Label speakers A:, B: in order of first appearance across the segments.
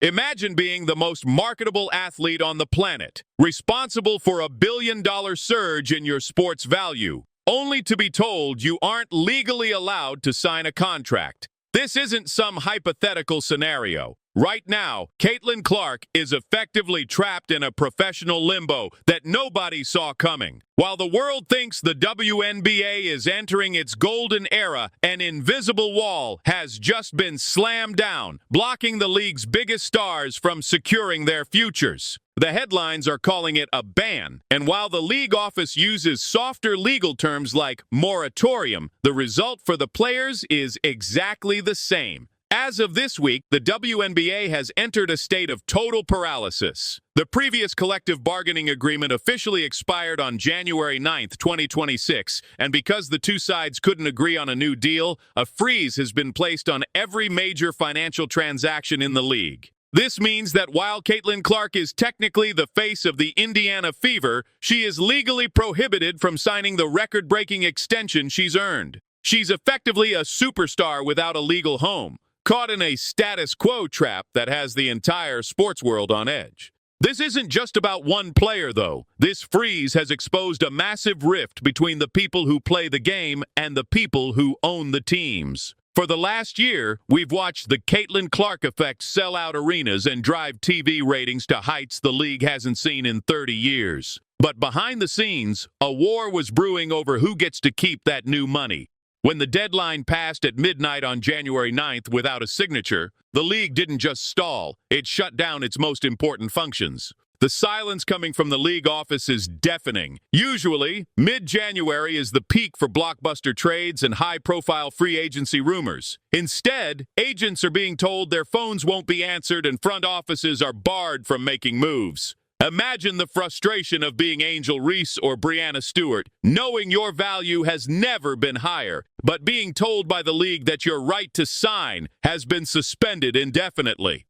A: Imagine being the most marketable athlete on the planet, responsible for a billion-dollar surge in your sports value, only to be told you aren't legally allowed to sign a contract. This isn't some hypothetical scenario. Right now, Caitlin Clark is effectively trapped in a professional limbo that nobody saw coming. While the world thinks the WNBA is entering its golden era, an invisible wall has just been slammed down, blocking the league's biggest stars from securing their futures. The headlines are calling it a ban, and while the league office uses softer legal terms like moratorium, the result for the players is exactly the same. As of this week, the WNBA has entered a state of total paralysis. The previous collective bargaining agreement officially expired on January 9, 2026, and because the two sides couldn't agree on a new deal, a freeze has been placed on every major financial transaction in the league. This means that while Caitlin Clark is technically the face of the Indiana Fever, she is legally prohibited from signing the record-breaking extension she's earned. She's effectively a superstar without a legal home, caught in a status quo trap that has the entire sports world on edge. This isn't just about one player, though. This freeze has exposed a massive rift between the people who play the game and the people who own the teams. For the last year, we've watched the Caitlin Clark effect sell out arenas and drive TV ratings to heights the league hasn't seen in 30 years. But behind the scenes, a war was brewing over who gets to keep that new money. When the deadline passed at midnight on January 9th without a signature, the league didn't just stall, it shut down its most important functions. The silence coming from the league office is deafening. Usually, mid-January is the peak for blockbuster trades and high-profile free agency rumors. Instead, agents are being told their phones won't be answered and front offices are barred from making moves. Imagine the frustration of being Angel Reese or Breanna Stewart, knowing your value has never been higher, but being told by the league that your right to sign has been suspended indefinitely.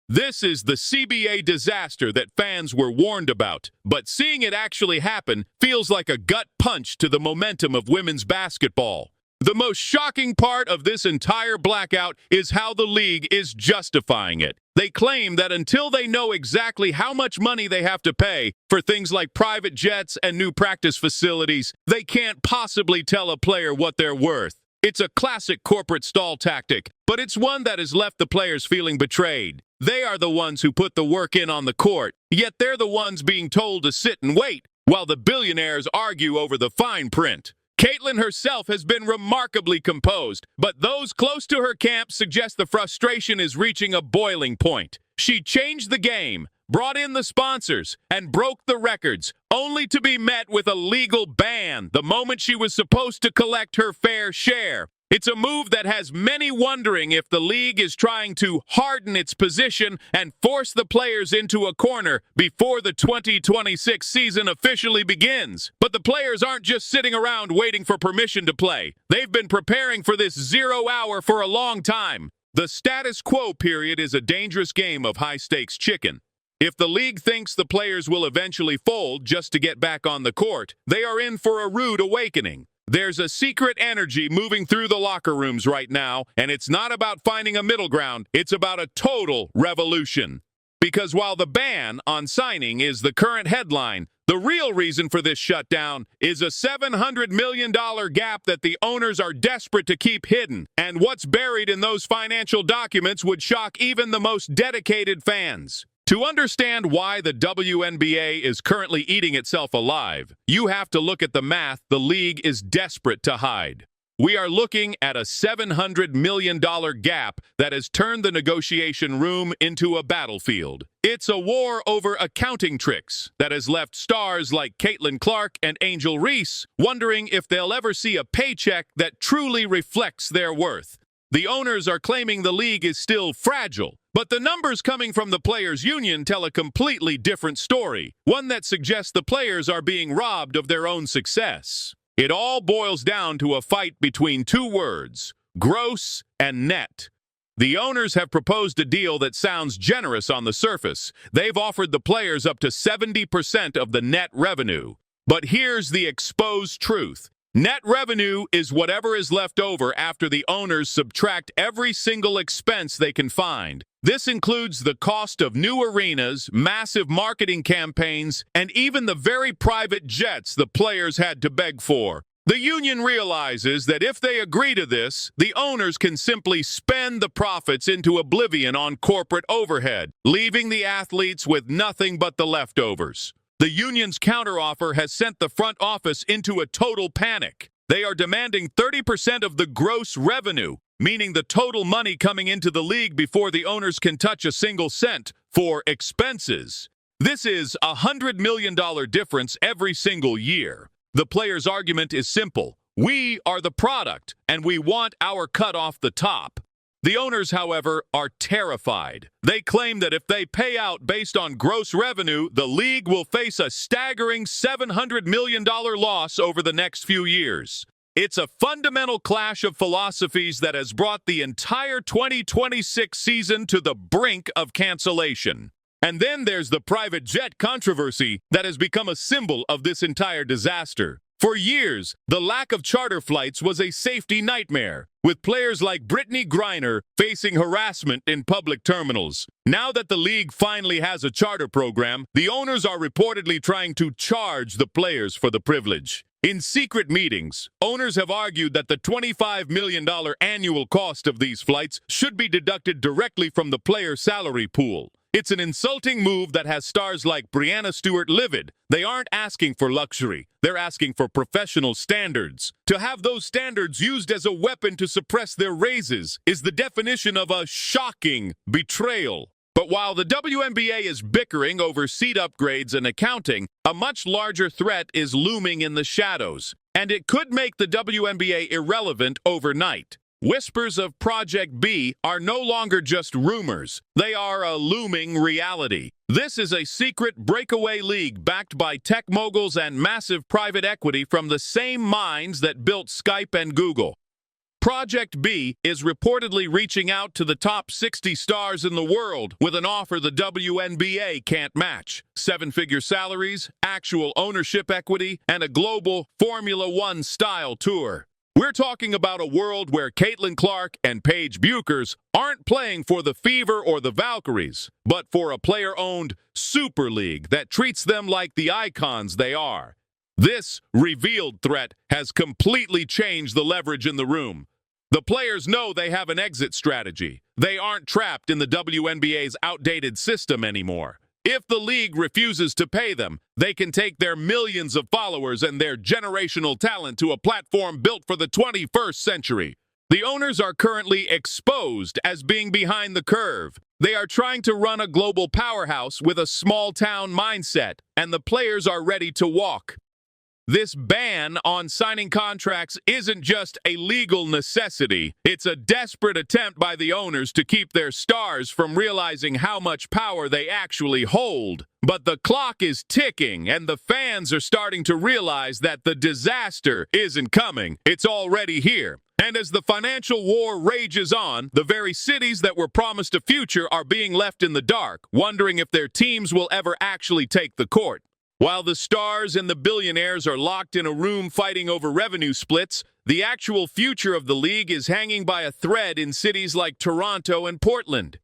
A: This is the CBA disaster that fans were warned about, but seeing it actually happen feels like a gut punch to the momentum of women's basketball. The most shocking part of this entire blackout is how the league is justifying it. They claim that until they know exactly how much money they have to pay for things like private jets and new practice facilities, they can't possibly tell a player what they're worth. It's a classic corporate stall tactic, but it's one that has left the players feeling betrayed. They are the ones who put the work in on the court, yet they're the ones being told to sit and wait, while the billionaires argue over the fine print. Caitlin herself has been remarkably composed, but those close to her camp suggest the frustration is reaching a boiling point. She changed the game, brought in the sponsors, and broke the records, only to be met with a legal ban the moment she was supposed to collect her fair share. It's a move that has many wondering if the league is trying to harden its position and force the players into a corner before the 2026 season officially begins. But the players aren't just sitting around waiting for permission to play. They've been preparing for this 0 hour for a long time. The status quo period is a dangerous game of high-stakes chicken. If the league thinks the players will eventually fold just to get back on the court, they are in for a rude awakening. There's a secret energy moving through the locker rooms right now, and it's not about finding a middle ground, it's about a total revolution. Because while the ban on signing is the current headline, the real reason for this shutdown is a $700 million gap that the owners are desperate to keep hidden, and what's buried in those financial documents would shock even the most dedicated fans. To understand why the WNBA is currently eating itself alive, you have to look at the math the league is desperate to hide. We are looking at a $700 million gap that has turned the negotiation room into a battlefield. It's a war over accounting tricks that has left stars like Caitlin Clark and Angel Reese wondering if they'll ever see a paycheck that truly reflects their worth. The owners are claiming the league is still fragile, but the numbers coming from the players' union tell a completely different story, one that suggests the players are being robbed of their own success. It all boils down to a fight between two words, gross and net. The owners have proposed a deal that sounds generous on the surface. They've offered the players up to 70% of the net revenue. But here's the exposed truth. Net revenue is whatever is left over after the owners subtract every single expense they can find. This includes the cost of new arenas, massive marketing campaigns, and even the very private jets the players had to beg for. The union realizes that if they agree to this, the owners can simply spend the profits into oblivion on corporate overhead, leaving the athletes with nothing but the leftovers. The union's counteroffer has sent the front office into a total panic. They are demanding 30% of the gross revenue, meaning the total money coming into the league before the owners can touch a single cent, for expenses. This is a $100 million difference every single year. The players' argument is simple. We are the product, and we want our cut off the top. The owners, however, are terrified. They claim that if they pay out based on gross revenue, the league will face a staggering $700 million loss over the next few years. It's a fundamental clash of philosophies that has brought the entire 2026 season to the brink of cancellation. And then there's the private jet controversy that has become a symbol of this entire disaster. For years, the lack of charter flights was a safety nightmare, with players like Brittany Griner facing harassment in public terminals. Now that the league finally has a charter program, the owners are reportedly trying to charge the players for the privilege. In secret meetings, owners have argued that the $25 million annual cost of these flights should be deducted directly from the player salary pool. It's an insulting move that has stars like Brianna Stewart livid. They aren't asking for luxury. They're asking for professional standards. To have those standards used as a weapon to suppress their raises is the definition of a shocking betrayal. But while the WNBA is bickering over seat upgrades and accounting, a much larger threat is looming in the shadows, and it could make the WNBA irrelevant overnight. Whispers of Project B are no longer just rumors. They are a looming reality. This is a secret breakaway league backed by tech moguls and massive private equity from the same minds that built Skype and Google. Project B is reportedly reaching out to the top 60 stars in the world with an offer the WNBA can't match. Seven-figure salaries, actual ownership equity, and a global Formula One style tour. We're talking about a world where Caitlin Clark and Paige Buchers aren't playing for the Fever or the Valkyries, but for a player-owned super league that treats them like the icons they are. This revealed threat has completely changed the leverage in the room. The players know they have an exit strategy. They aren't trapped in the WNBA's outdated system anymore. If the league refuses to pay them, they can take their millions of followers and their generational talent to a platform built for the 21st century. The owners are currently exposed as being behind the curve. They are trying to run a global powerhouse with a small-town mindset, and the players are ready to walk. This ban on signing contracts isn't just a legal necessity. It's a desperate attempt by the owners to keep their stars from realizing how much power they actually hold. But the clock is ticking, and the fans are starting to realize that the disaster isn't coming. It's already here. And as the financial war rages on, the very cities that were promised a future are being left in the dark, wondering if their teams will ever actually take the court. While the stars and the billionaires are locked in a room fighting over revenue splits, the actual future of the league is hanging by a thread in cities like Toronto and Portland.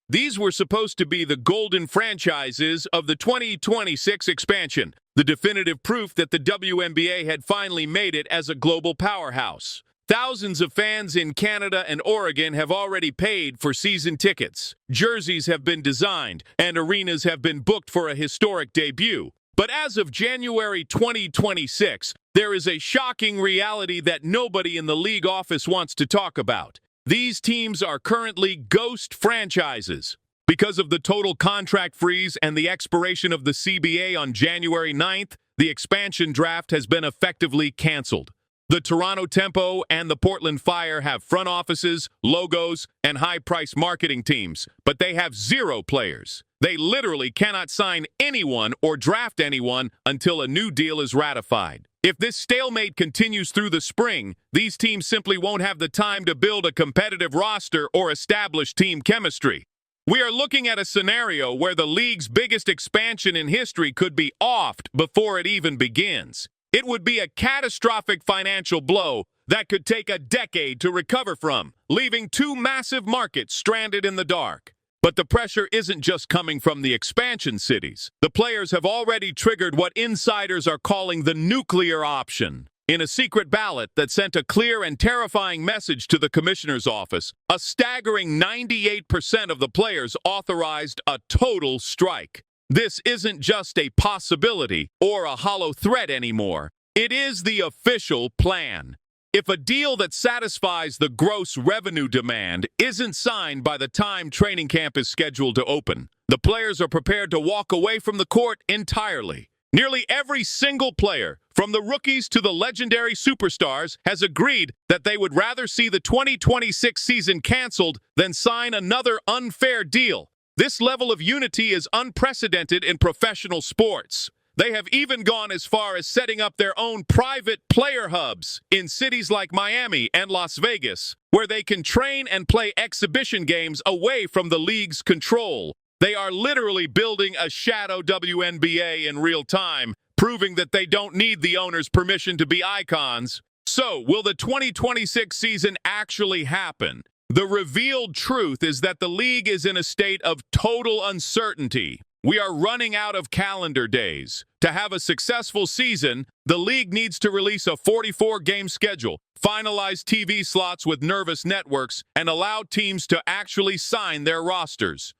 A: These were supposed to be the golden franchises of the 2026 expansion, the definitive proof that the WNBA had finally made it as a global powerhouse. Thousands of fans in Canada and Oregon have already paid for season tickets. Jerseys have been designed, and arenas have been booked for a historic debut. But as of January 2026, there is a shocking reality that nobody in the league office wants to talk about. These teams are currently ghost franchises. Because of the total contract freeze and the expiration of the CBA on January 9th, the expansion draft has been effectively canceled. The Toronto Tempo and the Portland Fire have front offices, logos, and high-priced marketing teams, but they have zero players. They literally cannot sign anyone or draft anyone until a new deal is ratified. If this stalemate continues through the spring, these teams simply won't have the time to build a competitive roster or establish team chemistry. We are looking at a scenario where the league's biggest expansion in history could be offed before it even begins. It would be a catastrophic financial blow that could take a decade to recover from, leaving two massive markets stranded in the dark. But the pressure isn't just coming from the expansion cities. The players have already triggered what insiders are calling the nuclear option. In a secret ballot that sent a clear and terrifying message to the commissioner's office, a staggering 98% of the players authorized a total strike. This isn't just a possibility or a hollow threat anymore. It is the official plan. If a deal that satisfies the gross revenue demand isn't signed by the time training camp is scheduled to open, the players are prepared to walk away from the court entirely. Nearly every single player, from the rookies to the legendary superstars, has agreed that they would rather see the 2026 season canceled than sign another unfair deal. This level of unity is unprecedented in professional sports. They have even gone as far as setting up their own private player hubs in cities like Miami and Las Vegas, where they can train and play exhibition games away from the league's control. They are literally building a shadow WNBA in real time, proving that they don't need the owner's permission to be icons. So, will the 2026 season actually happen? The revealed truth is that the league is in a state of total uncertainty. We are running out of calendar days. To have a successful season, the league needs to release a 44-game schedule, finalize TV slots with nervous networks, and allow teams to actually sign their rosters.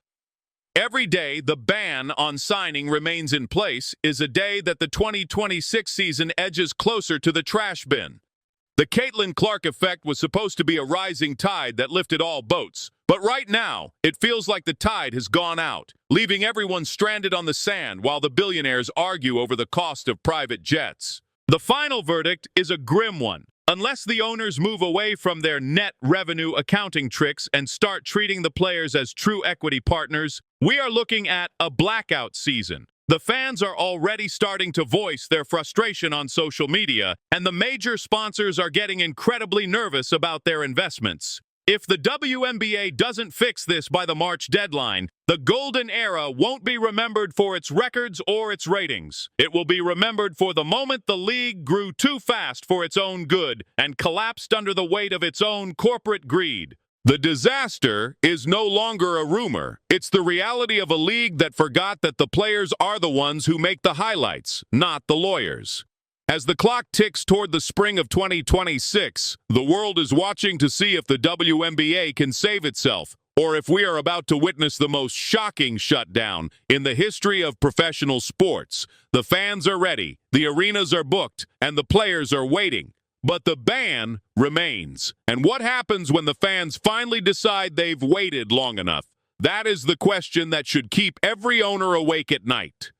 A: Every day the ban on signing remains in place is a day that the 2026 season edges closer to the trash bin. The Caitlin Clark effect was supposed to be a rising tide that lifted all boats. But right now, it feels like the tide has gone out, leaving everyone stranded on the sand while the billionaires argue over the cost of private jets. The final verdict is a grim one. Unless the owners move away from their net revenue accounting tricks and start treating the players as true equity partners, we are looking at a blackout season. The fans are already starting to voice their frustration on social media, and the major sponsors are getting incredibly nervous about their investments. If the WNBA doesn't fix this by the March deadline, the golden era won't be remembered for its records or its ratings. It will be remembered for the moment the league grew too fast for its own good and collapsed under the weight of its own corporate greed. The disaster is no longer a rumor. It's the reality of a league that forgot that the players are the ones who make the highlights, not the lawyers. As the clock ticks toward the spring of 2026, the world is watching to see if the WNBA can save itself, or if we are about to witness the most shocking shutdown in the history of professional sports. The fans are ready, the arenas are booked, and the players are waiting. But the ban remains. And what happens when the fans finally decide they've waited long enough? That is the question that should keep every owner awake at night.